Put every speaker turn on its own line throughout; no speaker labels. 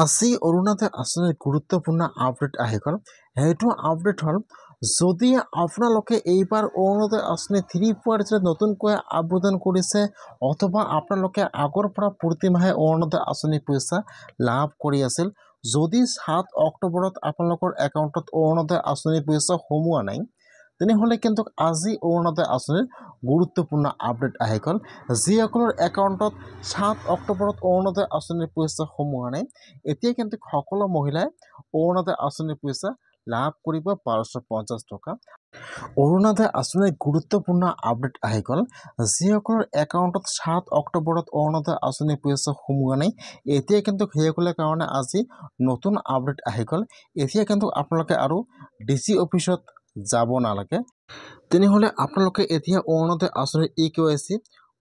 আজি অৰুণোদয় আঁচনিৰ গুৰুত্বপূৰ্ণ আপডেট আহি গ'ল। সেইটো আপডেট হ'ল, যদি আপোনালোকে এইবাৰ অৰুণোদয় আঁচনি 3.0 নতুনকৈ আবেদন কৰিছে অথবা আপোনালোকে আগৰ পৰা প্ৰতি মাহে অৰুণোদয় আঁচনি পইচা লাভ কৰি আছিল, যদি 7 অক্টোবৰত আপোনালোকৰ একাউণ্টত অৰুণোদয় আঁচনি পইচা সোমোৱা নাই, তেনেহ'লে কিন্তু আজি অৰুণোদয় আঁচনিৰ গুৰুত্বপূৰ্ণ আপডেট আহি গ'ল। যিসকলৰ একাউণ্টত 7 অক্টোবৰত অৰুণোদয় আঁচনিৰ পইচা সোমোৱা নাই, এতিয়া কিন্তু সকলো মহিলাই অৰুণোদয় আঁচনিৰ পইচা লাভ কৰিব 1250 টকা। অৰুণোদয় আঁচনিৰ গুৰুত্বপূৰ্ণ আপডেট আহি গ'ল। যিসকলৰ একাউণ্টত 7 অক্টোবৰত অৰুণোদয় আঁচনিৰ পইচা সোমোৱা নাই, এতিয়া কিন্তু সেইসকলৰ কাৰণে আজি নতুন আপডেট আহি গ'ল। এতিয়া কিন্তু আপোনালোকে আৰু DC অফিচত যাব নালাগে। তেনেহ'লে আপোনালোকে এতিয়া অৰুণোদয় আঁচনিৰ EKYC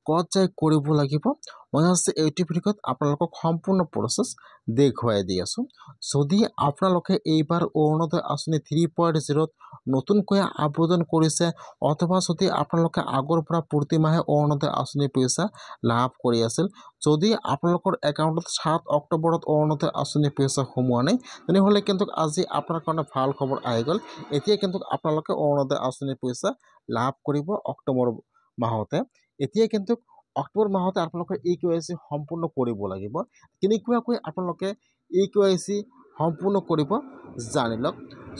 ক'ত যাই কৰিব লাগিব, মই আজি এইটো ভিডিঅ'ত আপোনালোকক সম্পূৰ্ণ প্ৰচেছ দেখুৱাই দি আছোঁ। যদি আপোনালোকে এইবাৰ অৰুণোদয় আঁচনি 3.0 নতুনকৈ আবেদন কৰিছে অথবা যদি আপোনালোকে আগৰ পৰা প্ৰতি মাহে অৰুণোদয় আঁচনিৰ পইচা লাভ কৰি আছিল, যদি আপোনালোকৰ একাউণ্টত 7 অক্টোবৰত অৰুণোদয় আঁচনিৰ পইচা সোমোৱা নাই, তেনেহ'লে কিন্তু আজি আপোনাৰ কাৰণে ভাল খবৰ আহি গ'ল। এতিয়া কিন্তু আপোনালোকে অৰুণোদয় আঁচনিৰ পইচা লাভ কৰিব অক্টোবৰ মাহতে। এতিয়া কিন্তু অক্টোবৰ মাহতে আপোনালোকে EKYC সম্পূৰ্ণ কৰিব লাগিব। কেনেকুৱাকৈ আপোনালোকে EKYC সম্পূৰ্ণ কৰিব জানি লওক।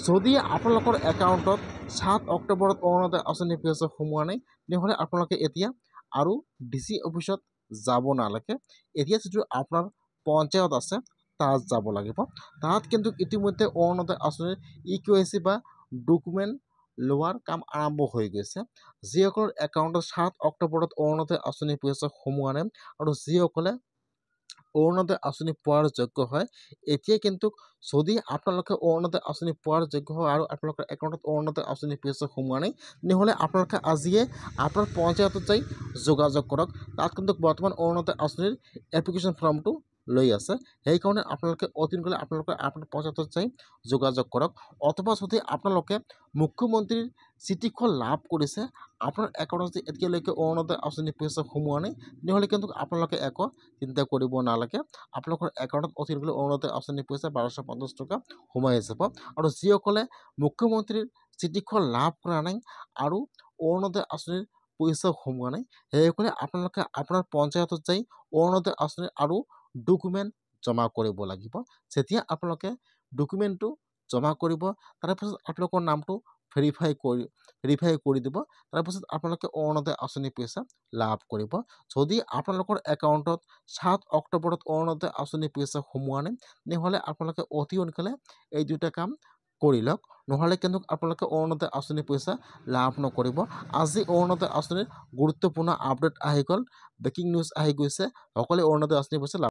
যদি আপোনালোকৰ একাউণ্টত 7 অক্টোবৰত অৰুণোদয় আঁচনিৰ পইচা সোমোৱা নাই, তেনেহ'লে আপোনালোকে এতিয়া আৰু DC অফিচত যাব নালাগে। এতিয়া যিটো আপোনাৰ পঞ্চায়ত আছে তাত যাব লাগিব। তাত কিন্তু ইতিমধ্যে অৰুণোদয় আঁচনিৰ EKYC বা ডকুমেণ্ট লোৱাৰ কাম আৰম্ভ হৈ গৈছে। যিসকলৰ একাউণ্টত 7 অক্টোবৰত অৰুণোদয় আঁচনিৰ পইচা সোমোৱা নাই আৰু যিসকলে অৰুণোদয় আঁচনি পোৱাৰ যোগ্য হয়, এতিয়া কিন্তু যদি আপোনালোকে অৰুণোদয় আঁচনি পোৱাৰ যোগ্য হয় আৰু আপোনালোকৰ একাউণ্টত অৰুণোদয় আঁচনি পইচা সোমোৱা নাই, তেনেহ'লে আপোনালোকে আজিয়ে আপোনাৰ পঞ্চায়তত যাই যোগাযোগ কৰক। তাত কিন্তু বৰ্তমান অৰুণোদয় আঁচনিৰ এপ্লিকেশ্যন ফৰ্মটো লৈ আছে। সেইকাৰণে আপোনালোকে অতি সোনকালে আপোনালোকে আপোনাৰ পঞ্চায়তত যাই যোগাযোগ কৰক। অথবা যদি আপোনালোকে মুখ্যমন্ত্ৰীৰ চিঠিখন লাভ কৰিছে, আপোনাৰ একাউণ্টত যদি এতিয়ালৈকে অৰুণোদয় আঁচনি পইচা সোমোৱা নাই, তেনেহ'লে কিন্তু আপোনালোকে একো চিন্তা কৰিব নালাগে। আপোনালোকৰ একাউণ্টত অতি সোনকালে অৰুণোদয় আঁচনি পইচা 1250 টকা সোমাই যাব। আৰু যিসকলে মুখ্যমন্ত্ৰীৰ চিঠিখন লাভ কৰা নাই আৰু অৰুণোদয় আঁচনিৰ পইচা সোমোৱা নাই, সেইসকলে আপোনালোকে আপোনাৰ পঞ্চায়তত যাই অৰুণোদয় আঁচনিৰ আৰু ডকুমেণ্ট জমা কৰিব লাগিব। যেতিয়া আপোনালোকে ডকুমেণ্টটো জমা কৰিব, তাৰপিছত আপোনালোকৰ নামটো ভেৰিফাই কৰি দিব। তাৰপিছত আপোনালোকে অৰুণোদয় আঁচনিৰ পইচা লাভ কৰিব। যদি আপোনালোকৰ একাউণ্টত 7 অক্টোবৰত অৰুণোদয় আঁচনিৰ পইচা সোমোৱা নাই, তেনেহ'লে আপোনালোকে অতি সোনকালে এই দুটা কাম কৰি লওক, নহ'লে কিন্তু আপোনালোকে অৰুণোদয় আঁচনিৰ পইচা লাভ নকৰিব। আজি অৰুণোদয় আঁচনিৰ গুৰুত্বপূৰ্ণ আপডেট আহি গ'ল, ব্ৰেকিং নিউজ আহি গৈছে, সকলোৱে অৰুণোদয় আঁচনিৰ পইচা লাভ